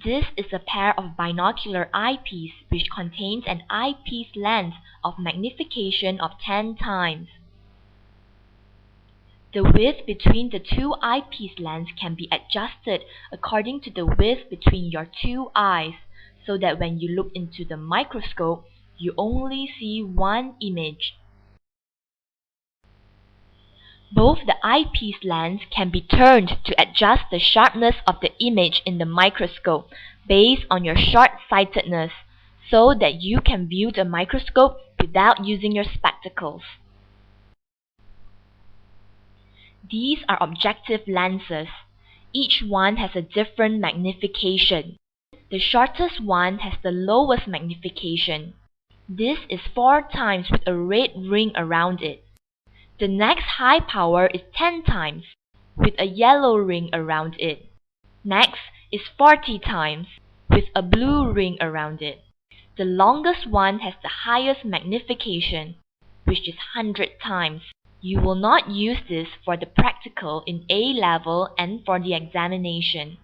This is a pair of binocular eyepiece which contains an eyepiece lens of magnification of 10 times. The width between the two eyepiece lenses can be adjusted according to the width between your two eyes, so that when you look into the microscope, you only see one image. Both the eyepiece lens can be turned to adjust the sharpness of the image in the microscope based on your short-sightedness, so that you can view the microscope without using your spectacles. These are objective lenses. Each one has a different magnification. The shortest one has the lowest magnification. This is 4 times with a red ring around it. The next high power is 10 times, with a yellow ring around it. Next is 40 times, with a blue ring around it. The longest one has the highest magnification, which is 100 times. You will not use this for the practical in A level and for the examination.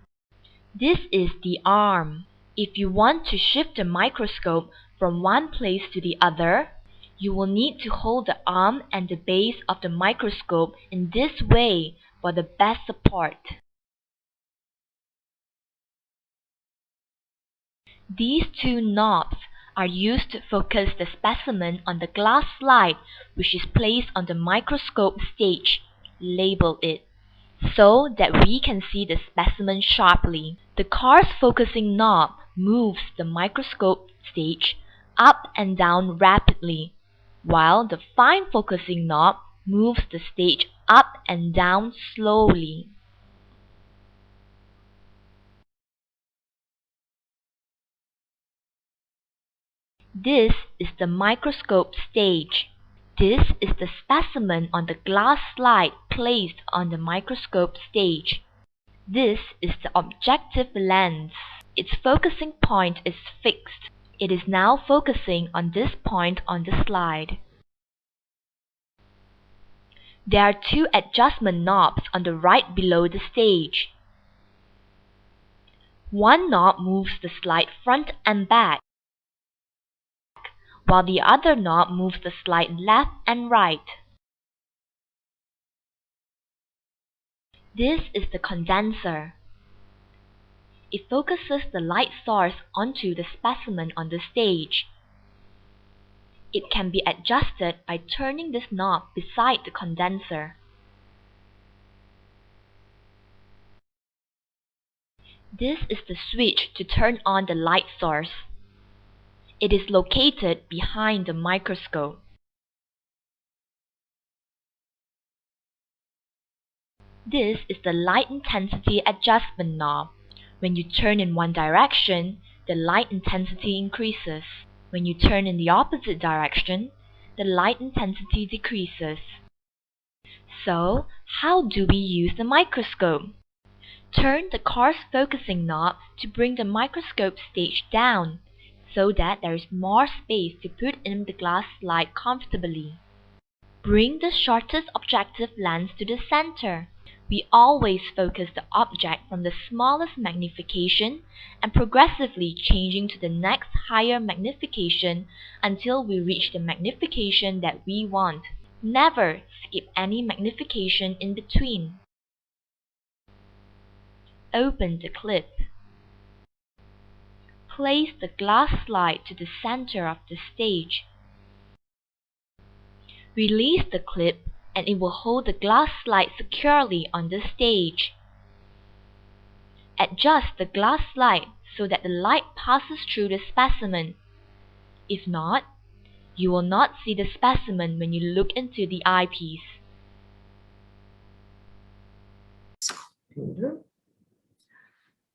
This is the arm. If you want to shift the microscope from one place to the other, you will need to hold the arm and the base of the microscope in this way for the best support. These two knobs are used to focus the specimen on the glass slide which is placed on the microscope stage, label it, so that we can see the specimen sharply. The coarse focusing knob moves the microscope stage up and down rapidly, while the fine focusing knob moves the stage up and down slowly. This is the microscope stage. This is the specimen on the glass slide placed on the microscope stage. This is the objective lens. Its focusing point is fixed. It is now focusing on this point on the slide. There are 2 adjustment knobs on the right below the stage. One knob moves the slide front and back, while the other knob moves the slide left and right. This is the condenser. It focuses the light source onto the specimen on the stage. It can be adjusted by turning this knob beside the condenser. This is the switch to turn on the light source. It is located behind the microscope. This is the light intensity adjustment knob. When you turn in one direction, the light intensity increases. When you turn in the opposite direction, the light intensity decreases. So, how do we use the microscope? Turn the coarse focusing knob to bring the microscope stage down, so that there is more space to put in the glass slide comfortably. Bring the shortest objective lens to the center. We always focus the object from the smallest magnification and progressively changing to the next higher magnification until we reach the magnification that we want. Never skip any magnification in between. Open the clip. Place the glass slide to the center of the stage. Release the clip and it will hold the glass slide securely on the stage. Adjust the glass slide so that the light passes through the specimen. If not, you will not see the specimen when you look into the eyepiece.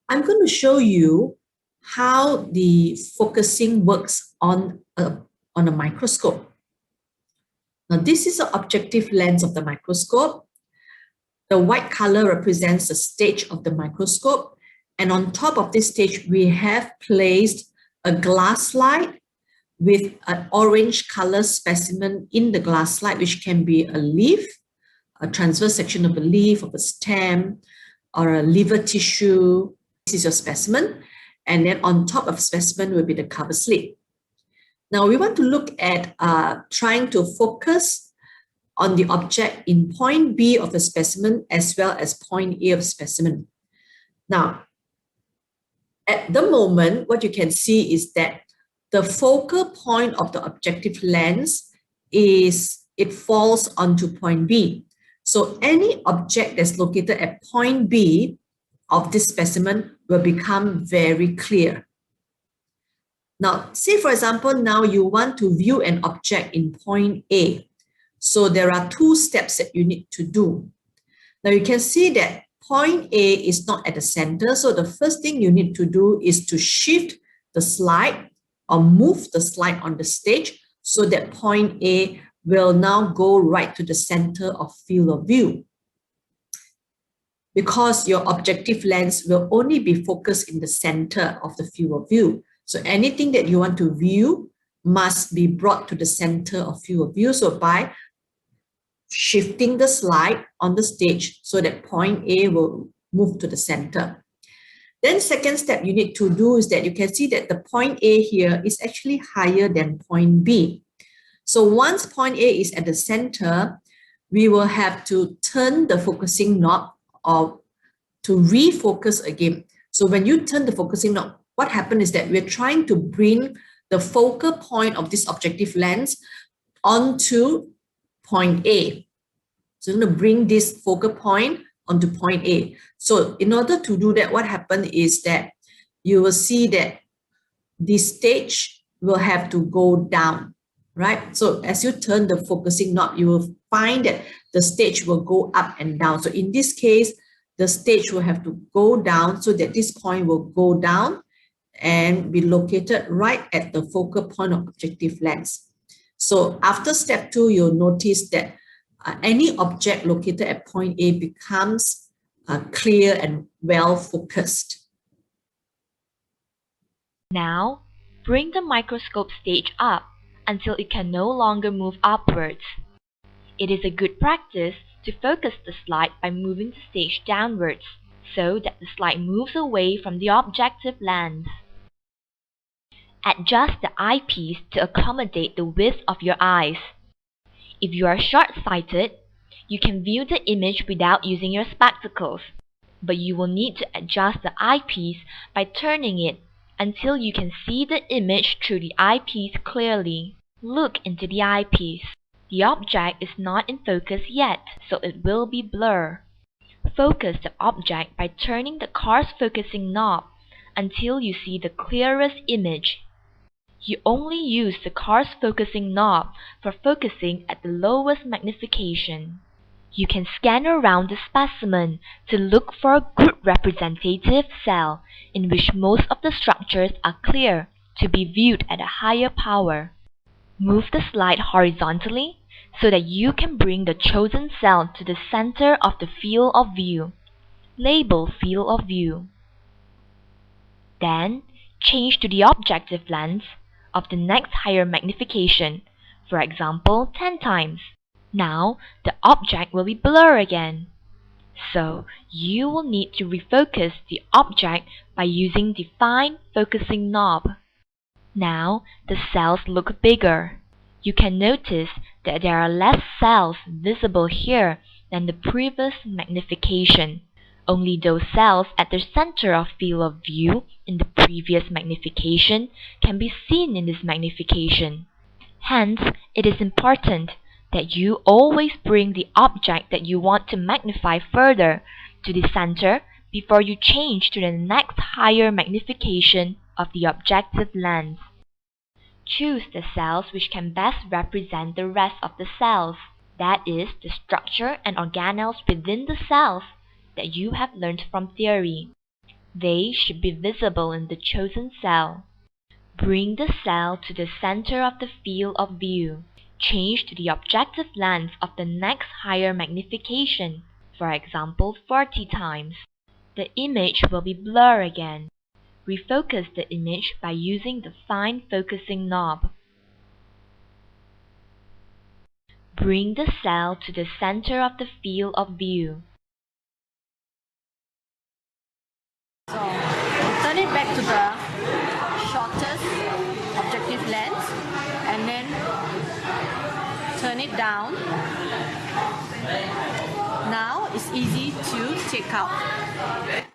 I'm going to show you how the focusing works on a microscope. Now, this is the objective lens of the microscope. The white color represents the stage of the microscope. And on top of this stage, we have placed a glass slide with an orange color specimen in the glass slide, which can be a leaf, a transverse section of a leaf, of a stem, or a liver tissue. This is your specimen. and then on top of specimen will be the cover slip. Now we want to look at trying to focus on the object in point B of the specimen as well as point A of specimen. Now, at the moment, what you can see is that the focal point of the objective lens it falls onto point B. So any object that's located at point B of this specimen will become very clear. Now, say for example, now you want to view an object in point A. So there are two steps that you need to do. Now you can see that point A is not at the center. So the first thing you need to do is to shift the slide or move the slide on the stage so that point A will now go right to the center of field of view. Because your objective lens will only be focused in the center of the field of view. So anything that you want to view must be brought to the center of field of view. So by shifting the slide on the stage so that point A will move to the center. Then second step you need to do is that you can see that the point A here is actually higher than point B. So once point A is at the center, we will have to turn the focusing knob or to refocus again. So when you turn the focusing knob, what happens is that we're trying to bring the focal point of this objective lens onto point A. So I'm going to bring this focal point onto point A. So in order to do that, what happened is that you will see that this stage will have to go down, right? So as you turn the focusing knob, you will find that the stage will go up and down. So in this case, the stage will have to go down so that this point will go down and be located right at the focal point of objective lens. So after step 2, you'll notice that any object located at point A becomes clear and well focused. Now, bring the microscope stage up until it can no longer move upwards. It is a good practice to focus the slide by moving the stage downwards so that the slide moves away from the objective lens. Adjust the eyepiece to accommodate the width of your eyes. If you are short-sighted, you can view the image without using your spectacles, but you will need to adjust the eyepiece by turning it until you can see the image through the eyepiece clearly. Look into the eyepiece. The object is not in focus yet, so it will be blur. Focus the object by turning the car's focusing knob until you see the clearest image. You only use the car's focusing knob for focusing at the lowest magnification. You can scan around the specimen to look for a good representative cell in which most of the structures are clear to be viewed at a higher power. Move the slide horizontally so that you can bring the chosen cell to the center of the field of view. Label field of view. Then, change to the objective lens of the next higher magnification, for example 10 times. Now, the object will be blurred again. So, you will need to refocus the object by using the fine focusing knob. Now, the cells look bigger. You can notice that there are less cells visible here than the previous magnification. Only those cells at the center of field of view in the previous magnification can be seen in this magnification. Hence, it is important that you always bring the object that you want to magnify further to the center before you change to the next higher magnification of the objective lens. Choose the cells which can best represent the rest of the cells, that is, the structure and organelles within the cells that you have learned from theory. They should be visible in the chosen cell. Bring the cell to the center of the field of view. Change to the objective lens of the next higher magnification, for example 40 times. The image will be blurred again. Refocus the image by using the fine focusing knob. Bring the cell to the center of the field of view. 어떤 back to the shortest objective lens and then turn it down. Now it's easy to take out.